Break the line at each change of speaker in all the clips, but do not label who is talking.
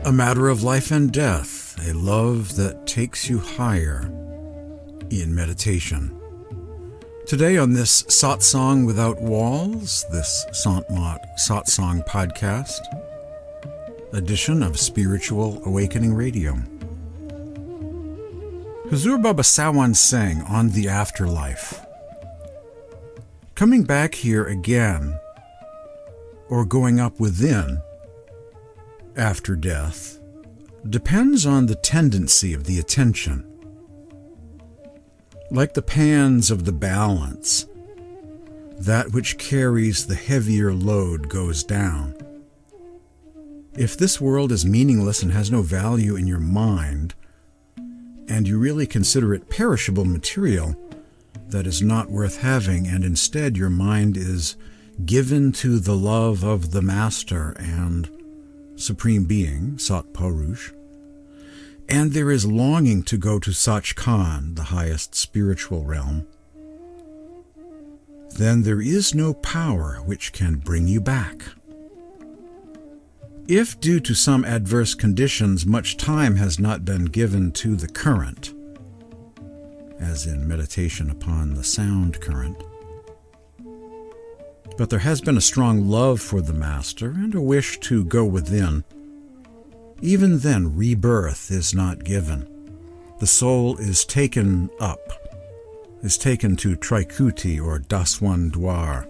A matter of life and death, a love that takes you higher in meditation. Today on this Satsang Without Walls, this Satsang podcast, edition of Spiritual Awakening Radio. Hazur Baba Sawan Singh on the Afterlife. Coming back here again, or going up within, after death, depends on the tendency of the attention. Like the pans of the balance, that which carries the heavier load goes down. If this world is meaningless and has no value in your mind, and you really consider it perishable material that is not worth having, and instead your mind is given to the love of the Master and Supreme Being, Sat Purush, and there is longing to go to Satsang, the highest spiritual realm, then there is no power which can bring you back. If due to some adverse conditions much time has not been given to the current, as in meditation upon the sound current, but there has been a strong love for the Master and a wish to go within, even then rebirth is not given. The soul is taken up, is taken to Trikuti or Daswan Dwar,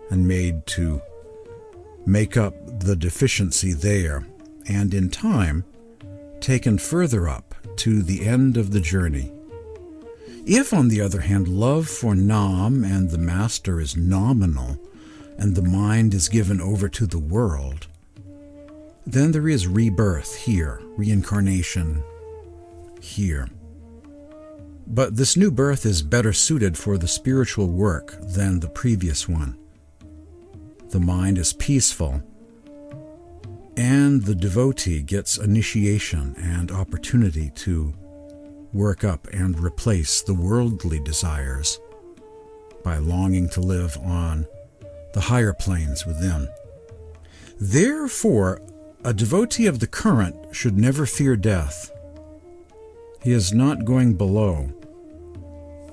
and made to make up the deficiency there, and in time taken further up to the end of the journey. If, on the other hand, love for Nam and the Master is nominal, and the mind is given over to the world, then there is rebirth here, reincarnation here. But this new birth is better suited for the spiritual work than the previous one. The mind is peaceful, and the devotee gets initiation and opportunity to work up and replace the worldly desires by longing to live on the higher planes within. Therefore, a devotee of the current should never fear death. He is not going below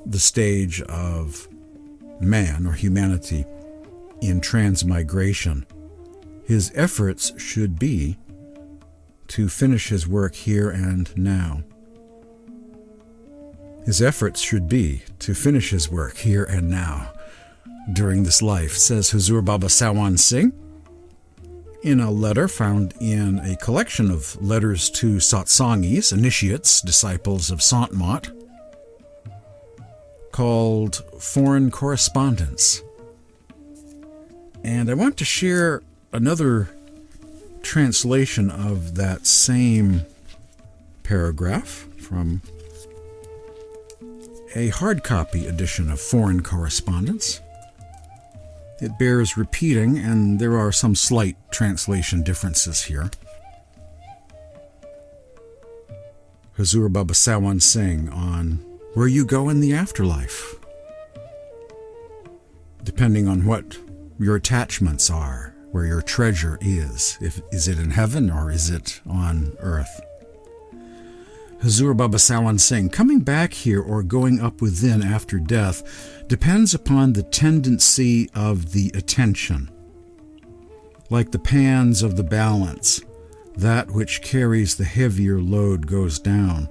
the stage of man or humanity in transmigration. His efforts should be to finish his work here and now. His efforts should be to finish his work here and now during this life, says Hazur Baba Sawan Singh in a letter found in a collection of letters to Satsangis, initiates, disciples of Sant Mat, called Foreign Correspondence. And I want to share another translation of that same paragraph from a hard copy edition of Foreign Correspondence. It bears repeating, and there are some slight translation differences here. Hazur Baba Sawan Singh on where you go in the afterlife, depending on what your attachments are, where your treasure is. Is it in heaven or is it on earth? Hazur Baba Sawan Singh, coming back here or going up within after death depends upon the tendency of the attention. Like the pans of the balance, that which carries the heavier load goes down.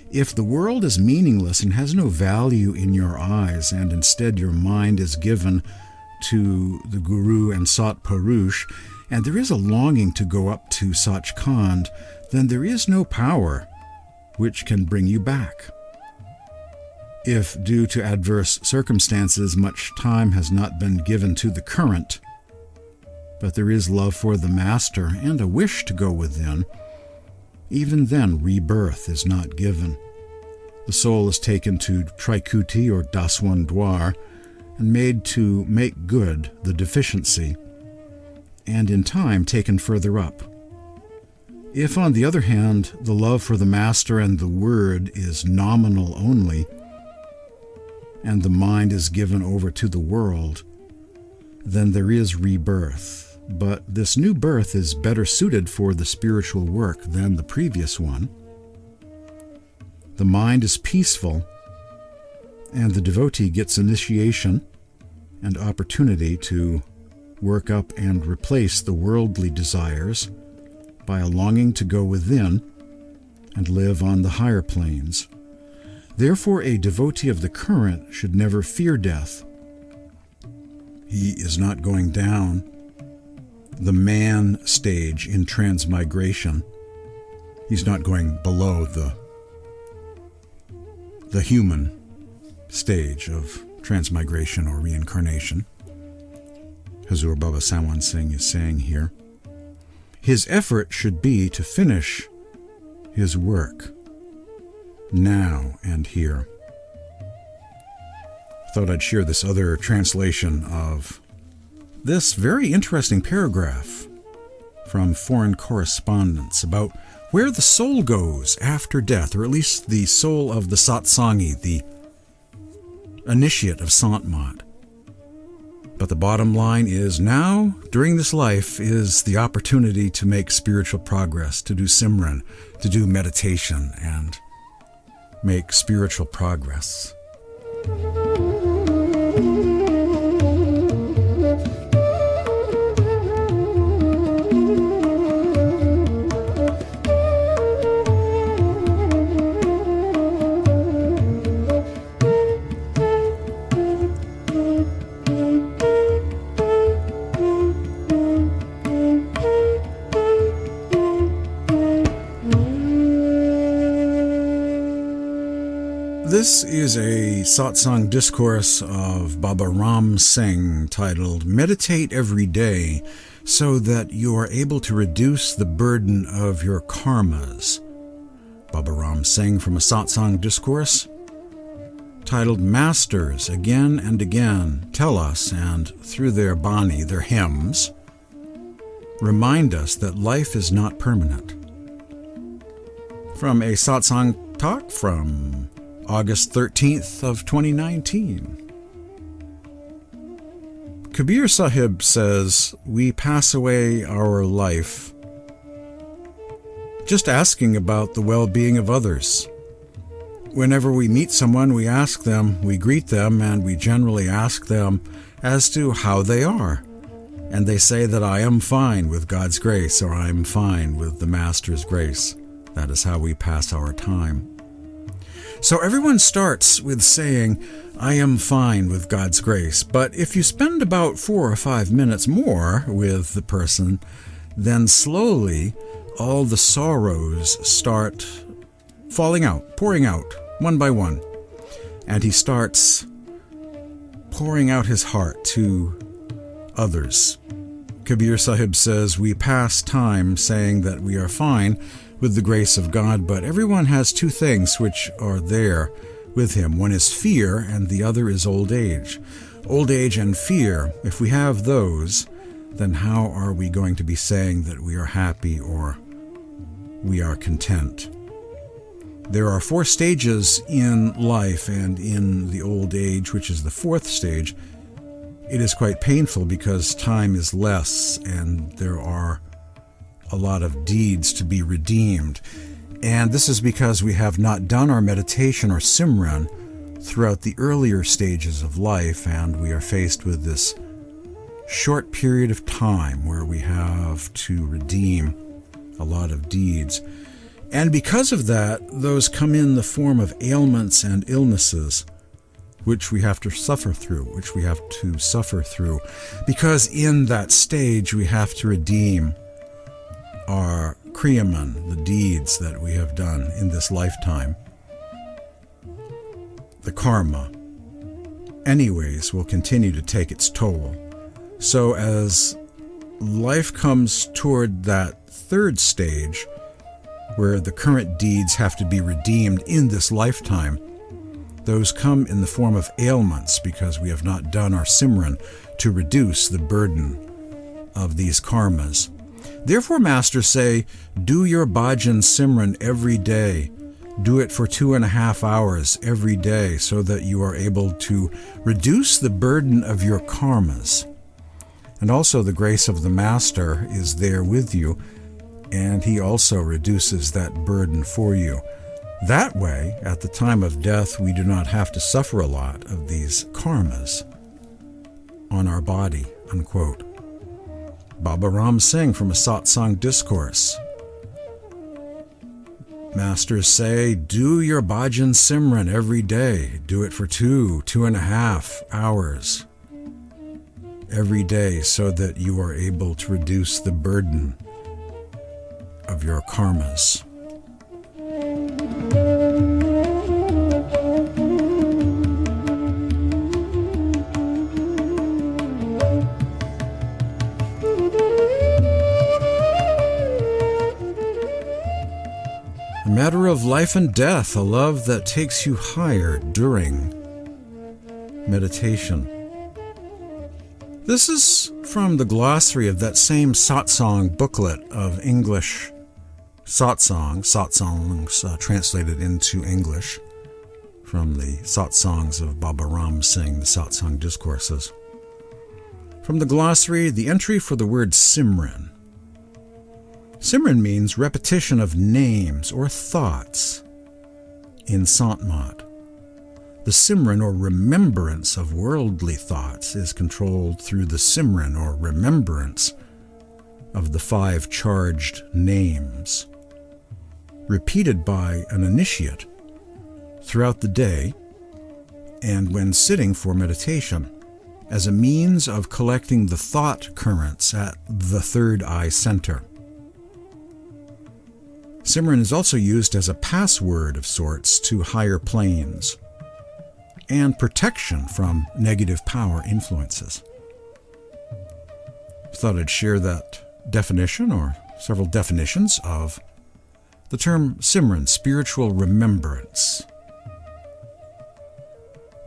If the world is meaningless and has no value in your eyes, and instead your mind is given to the Guru and Sat Purush, and there is a longing to go up to Satsang, then there is no power which can bring you back. If, due to adverse circumstances, much time has not been given to the current, but there is love for the Master and a wish to go within, even then rebirth is not given. The soul is taken to Trikuti or Daswan Dwar and made to make good the deficiency, and in time taken further up. If, on the other hand, the love for the Master and the Word is nominal only, and the mind is given over to the world, then there is rebirth. but this new birth is better suited for the spiritual work than the previous one. The mind is peaceful, and the devotee gets initiation and opportunity to work up and replace the worldly desires by a longing to go within and live on the higher planes. Therefore, a devotee of the current should never fear death. He is not going down the man stage in transmigration. He's not going below the human stage of transmigration or reincarnation. Hazur Baba Sawan Singh is saying here, his effort should be to finish his work now and here. I thought I'd share this other translation of this very interesting paragraph from Foreign Correspondence about where the soul goes after death, or at least the soul of the Satsangi, the initiate of Sant Mat. But the bottom line is now, during this life, is the opportunity to make spiritual progress, to do Simran, to do meditation, and make spiritual progress. This is a Satsang discourse of Baba Ram Singh titled Meditate Every Day so that you are able to reduce the burden of your karmas. Baba Ram Singh from a Satsang discourse titled Masters again and again tell us, and through their Bani, their hymns, remind us that life is not permanent. From a Satsang talk from August 13th of 2019. Kabir Sahib says, we pass away our life just asking about the well-being of others. Whenever we meet someone, we ask them, we greet them, and we generally ask them as to how they are. And they say that I am fine with God's grace, or I am fine with the Master's grace. That is how we pass our time. So everyone starts with saying, I am fine with God's grace. But if you spend about 4 or 5 minutes more with the person, then slowly all the sorrows start falling out, pouring out, one by one. And he starts pouring out his heart to others. Kabir Sahib says, we pass time saying that we are fine with the grace of God, but everyone has 2 things which are there with him. One is fear, and the other is old age. Old age and fear, if we have those, then how are we going to be saying that we are happy or we are content? There are 4 stages in life, and in the old age, which is the 4th stage, it is quite painful because time is less and there are a lot of deeds to be redeemed. And this is because we have not done our meditation or Simran throughout the earlier stages of life, and we are faced with this short period of time where we have to redeem a lot of deeds. And because of that, those come in the form of ailments and illnesses, which we have to suffer through, because in that stage we have to redeem our kriyaman, the deeds that we have done in this lifetime. The karma, anyways, will continue to take its toll. So as life comes toward that 3rd stage, where the current deeds have to be redeemed in this lifetime, those come in the form of ailments because we have not done our Simran to reduce the burden of these karmas. Therefore, masters say, do your Bhajan Simran every day. Do it for 2.5 hours every day so that you are able to reduce the burden of your karmas. And also the grace of the Master is there with you, and he also reduces that burden for you. That way, at the time of death, we do not have to suffer a lot of these karmas on our body, unquote. Baba Ram Singh from a Satsang discourse. Masters say, do your Bhajan Simran every day. Do it for 2.5 hours every day so that you are able to reduce the burden of your karmas. A matter of life and death, a love that takes you higher during meditation. This is from the glossary of that same Satsang booklet of English satsangs translated into English from the satsangs of Baba Ram Singh, the Satsang discourses. From the glossary, the entry for the word Simran. Simran means repetition of names or thoughts in Sant Mat. The Simran or remembrance of worldly thoughts is controlled through the Simran or remembrance of the 5 charged names, repeated by an initiate throughout the day and when sitting for meditation, as a means of collecting the thought currents at the third eye center. Simran is also used as a password of sorts to higher planes and protection from negative power influences. I thought I'd share that definition or several definitions of the term Simran, spiritual remembrance.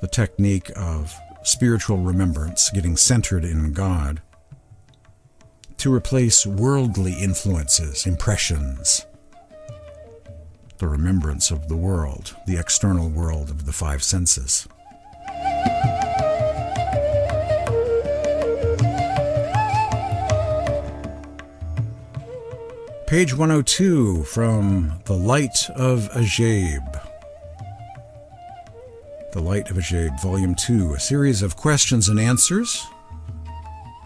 The technique of spiritual remembrance, getting centered in God, to replace worldly influences, impressions, the remembrance of the world, the external world of the 5 senses. Page 102 from The Light of Ajab. The Light of Ajab, Volume 2, a series of questions and answers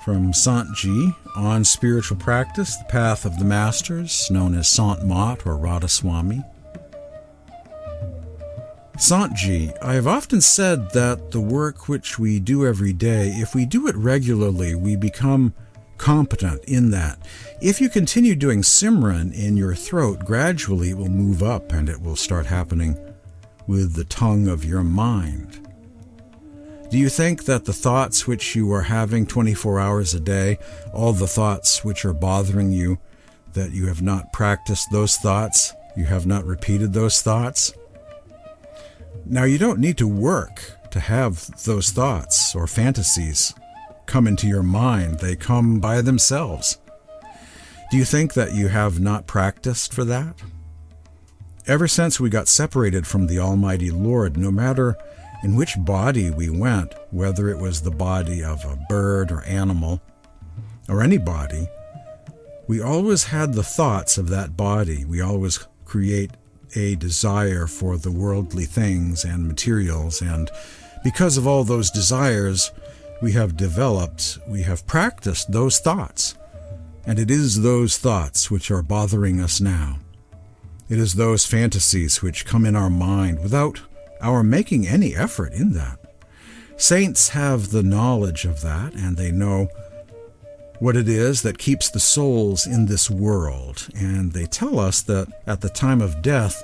from Sant Ji on spiritual practice, the path of the masters, known as Sant Mat or Radhasoami. Sant Ji, I have often said that the work which we do every day, if we do it regularly, we become competent in that. If you continue doing Simran in your throat, gradually it will move up and it will start happening with the tongue of your mind. Do you think that the thoughts which you are having 24 hours a day, all the thoughts which are bothering you, that you have not practiced those thoughts, you have not repeated those thoughts? Now, you don't need to work to have those thoughts or fantasies come into your mind. They come by themselves. Do you think that you have not practiced for that? Ever since we got separated from the Almighty Lord, no matter in which body we went, whether it was the body of a bird or animal, or any body, we always had the thoughts of that body. We always create a desire for the worldly things and materials, and because of all those desires, we have practiced those thoughts, and it is those thoughts which are bothering us now. It is those fantasies which come in our mind without our making any effort in that. Saints have the knowledge of that, and they know what it is that keeps the souls in this world. And they tell us that at the time of death,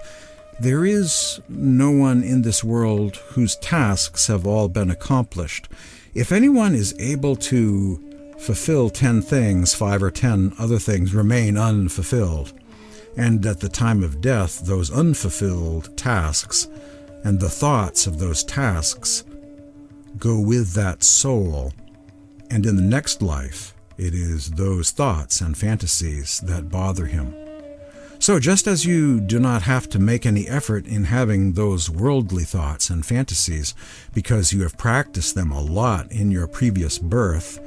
there is no one in this world whose tasks have all been accomplished. If anyone is able to fulfill 10 things, 5 or 10 other things remain unfulfilled. And at the time of death, those unfulfilled tasks and the thoughts of those tasks go with that soul. And in the next life, it is those thoughts and fantasies that bother him. So just as you do not have to make any effort in having those worldly thoughts and fantasies because you have practiced them a lot in your previous birth,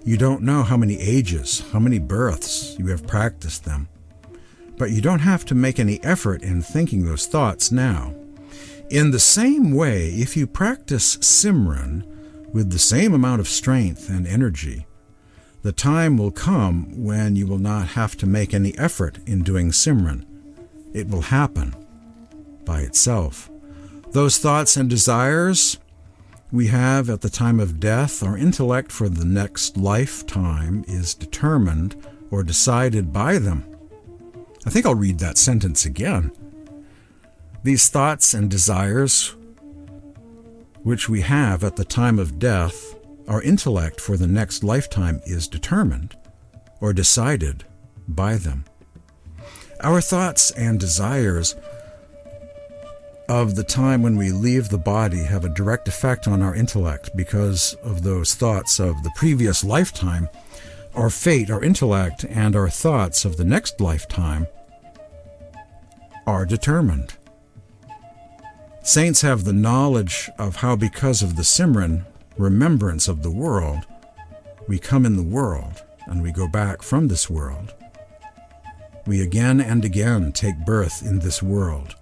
You don't know how many ages, how many births you have practiced them. But you don't have to make any effort in thinking those thoughts now. In the same way, if you practice Simran with the same amount of strength and energy, the time will come when you will not have to make any effort in doing Simran. It will happen by itself. Those thoughts and desires we have at the time of death, our intellect for the next lifetime is determined or decided by them. I think I'll read that sentence again. These thoughts and desires which we have at the time of death, our intellect for the next lifetime is determined or decided by them. Our thoughts and desires of the time when we leave the body have a direct effect on our intellect because of those thoughts of the previous lifetime. Our fate, our intellect, and our thoughts of the next lifetime are determined. Saints have the knowledge of how, because of the Simran, remembrance of the world, we come in the world and we go back from this world. We again and again take birth in this world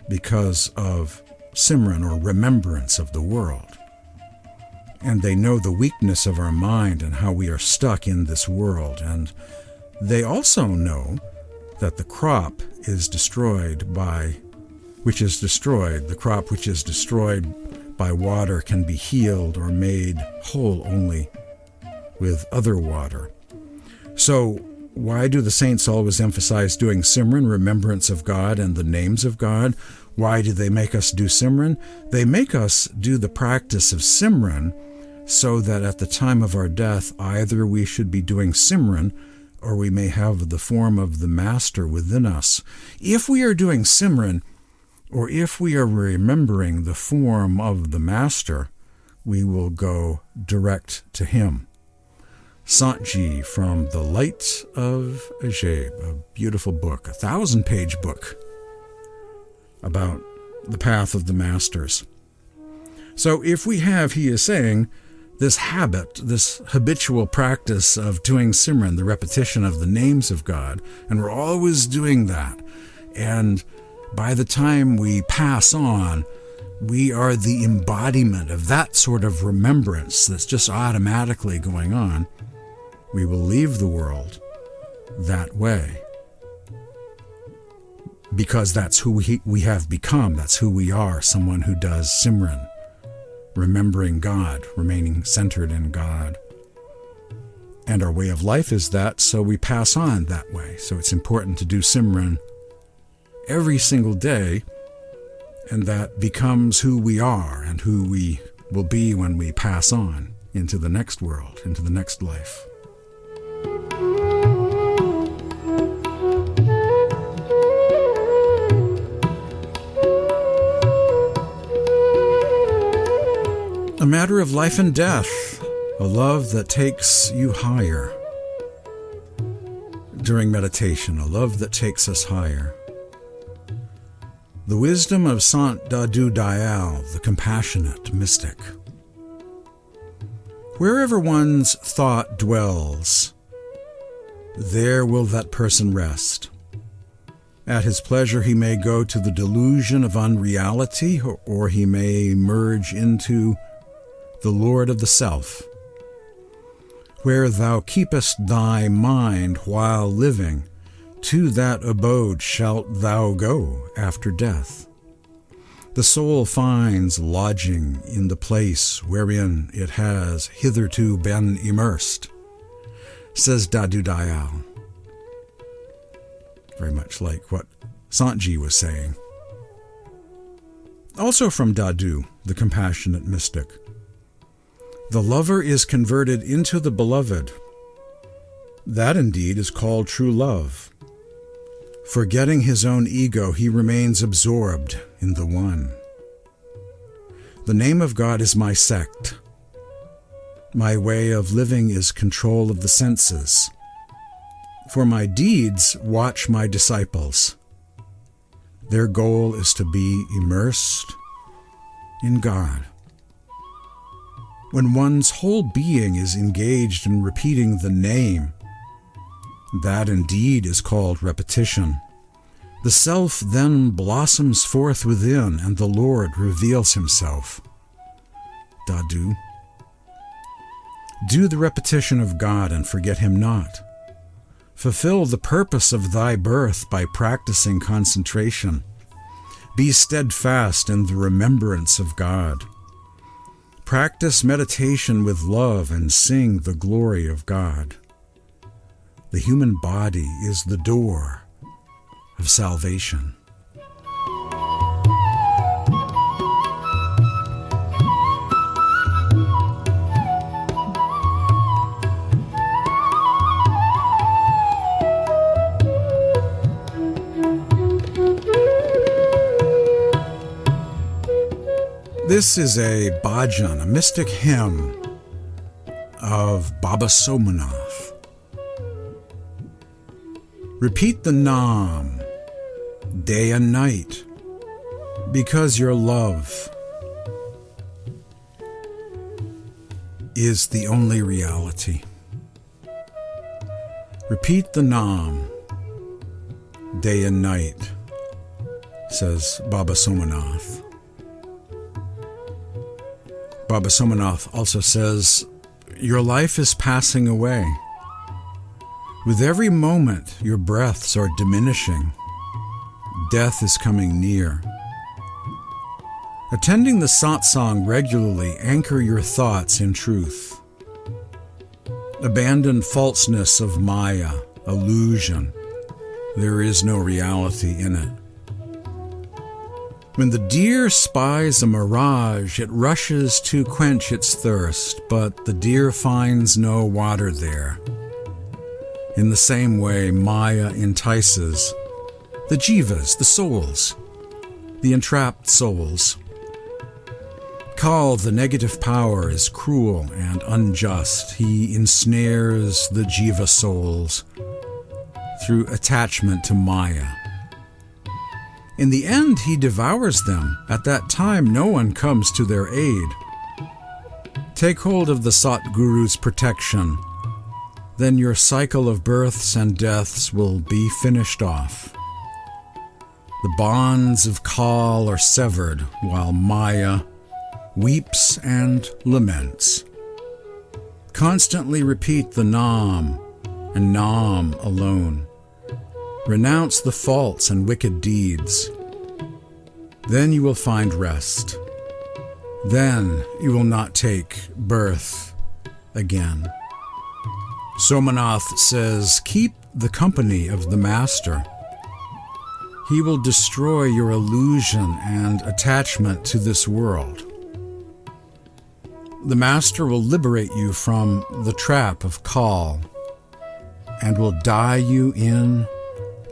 because of Simran, or remembrance of the world. And they know the weakness of our mind and how we are stuck in this world. And they also know that the crop is destroyed by, the crop which is destroyed by water can be healed or made whole only with other water. So why do the saints always emphasize doing Simran, remembrance of God and the names of God? Why do they make us do Simran? They make us do the practice of Simran so that at the time of our death, either we should be doing Simran or we may have the form of the Master within us. If we are doing Simran, or if we are remembering the form of the Master, we will go direct to him. Sant Ji from The Light of Ajaib, a beautiful book, a 1,000-page book about the path of the Masters. So if we have, he is saying, this habit, this habitual practice of doing Simran, the repetition of the names of God, and we're always doing that, and by the time we pass on, we are the embodiment of that sort of remembrance that's just automatically going on. We will leave the world that way because that's who we have become. That's who we are, someone who does Simran, remembering God, remaining centered in God. And our way of life is that, so we pass on that way. So it's important to do Simran every single day, and that becomes who we are and who we will be when we pass on into the next world, into the next life. A matter of life and death, a love that takes you higher. During meditation, a love that takes us higher. The wisdom of Sant Dadu Dayal, the compassionate mystic. Wherever one's thought dwells, there will that person rest. At his pleasure he may go to the delusion of unreality, or he may merge into the Lord of the Self. Where thou keepest thy mind while living, to that abode shalt thou go after death. The soul finds lodging in the place wherein it has hitherto been immersed, says Dadu Dayal. Very much like what Sant Ji was saying. Also from Dadu, the compassionate mystic. The lover is converted into the beloved. That indeed is called true love. Forgetting his own ego, he remains absorbed in the one. The name of God is my sect. My way of living is control of the senses. For my deeds, watch my disciples. Their goal is to be immersed in God. When one's whole being is engaged in repeating the name, that indeed is called repetition. The self then blossoms forth within, and the Lord reveals himself. Dadu. Do the repetition of God and forget him not. Fulfill the purpose of thy birth by practicing concentration. Be steadfast in the remembrance of God. Practice meditation with love and sing the glory of God. The human body is the door of salvation. This is a bhajan, a mystic hymn of Baba Somanath. Repeat the Nam day and night, because your love is the only reality. Repeat the Nam day and night, says Baba Somanath. Baba Somanath also says, your life is passing away. With every moment, your breaths are diminishing. Death is coming near. Attending the satsang regularly, anchor your thoughts in truth. Abandon falseness of maya, illusion. There is no reality in it. When the deer spies a mirage, it rushes to quench its thirst, but the deer finds no water there. In the same way, maya entices the jivas, the souls, the entrapped souls. Kal, the negative power, is cruel and unjust. He ensnares the jiva souls through attachment to maya. In the end, he devours them. At that time, no one comes to their aid. Take hold of the Satguru's protection. Then your cycle of births and deaths will be finished off. The bonds of Kal are severed, while Maya weeps and laments. Constantly repeat the Nam, and Nam alone. Renounce the faults and wicked deeds. Then you will find rest. Then you will not take birth again. Somanath says, keep the company of the Master. He will destroy your illusion and attachment to this world. The Master will liberate you from the trap of Kal and will dye you in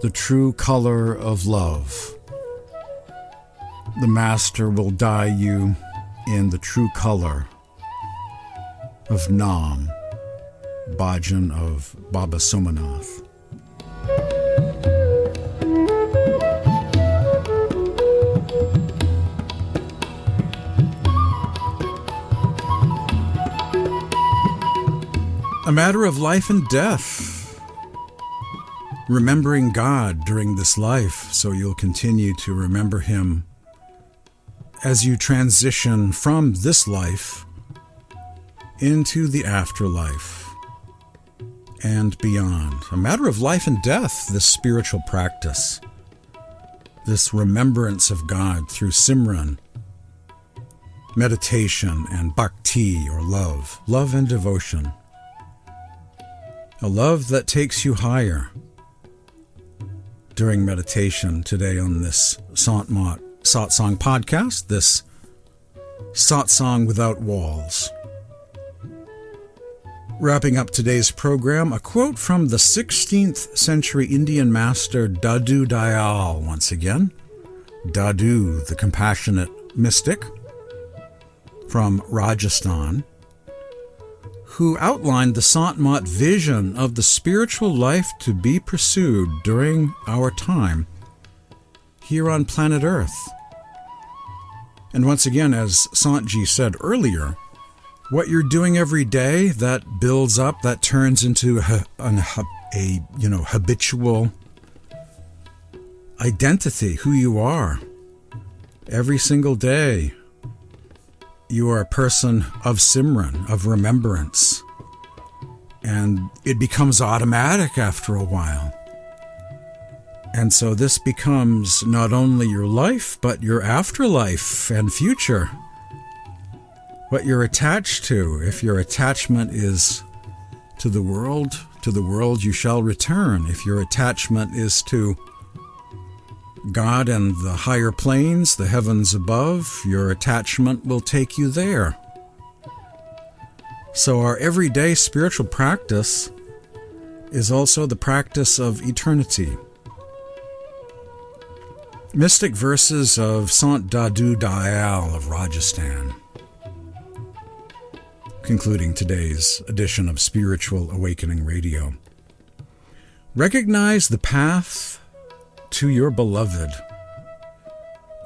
the true color of love. The Master will dye you in the true color of Nam, bhajan of Baba Somanath. A matter of life and death. Remembering God during this life, so you'll continue to remember Him as you transition from this life into the afterlife and beyond. A matter of life and death, this spiritual practice, this remembrance of God through Simran, meditation and bhakti, or love and devotion. A love that takes you higher. During meditation today on this Satsang podcast, this Satsang without walls. Wrapping up today's program, a quote from the 16th century Indian master Dadu Dayal once again. Dadu, the compassionate mystic from Rajasthan, who outlined the Sant Mat vision of the spiritual life to be pursued during our time here on planet Earth. And once again, as Santji said earlier, What you're doing every day, that builds up, that turns into a habitual identity, who you are. Every single day, you are a person of Simran, of remembrance. And it becomes automatic after a while. And so this becomes not only your life, but your afterlife and future. What you're attached to. If your attachment is to the world you shall return. If your attachment is to God and the higher planes, the heavens above, your attachment will take you there. So our everyday spiritual practice is also the practice of eternity. Mystic verses of Sant Dadu Dayal of Rajasthan. Concluding today's edition of Spiritual Awakening Radio. Recognize the path to your beloved,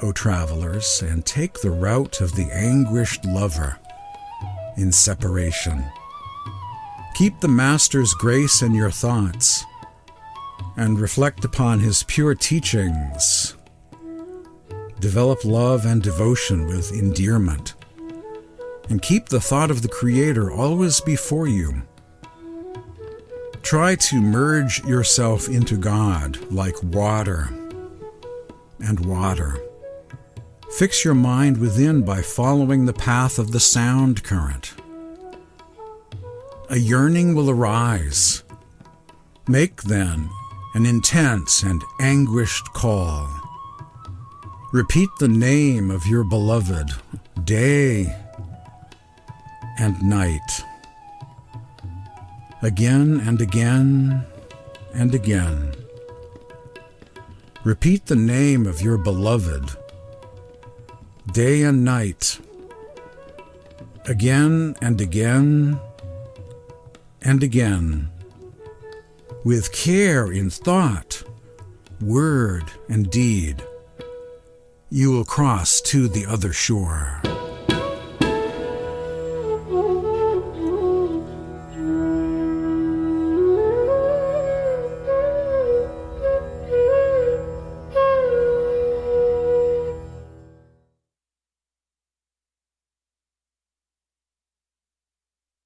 O travelers, and take the route of the anguished lover in separation. Keep the Master's grace in your thoughts, and reflect upon his pure teachings. Develop love and devotion with endearment, and keep the thought of the Creator always before you. Try to merge yourself into God like water and water. Fix your mind within by following the path of the sound current. A yearning will arise. Make, then, an intense and anguished call. Repeat the name of your beloved day and night. Again and again and again. Repeat the name of your beloved day and night. Again and again and again. With care in thought, word, and deed, you will cross to the other shore.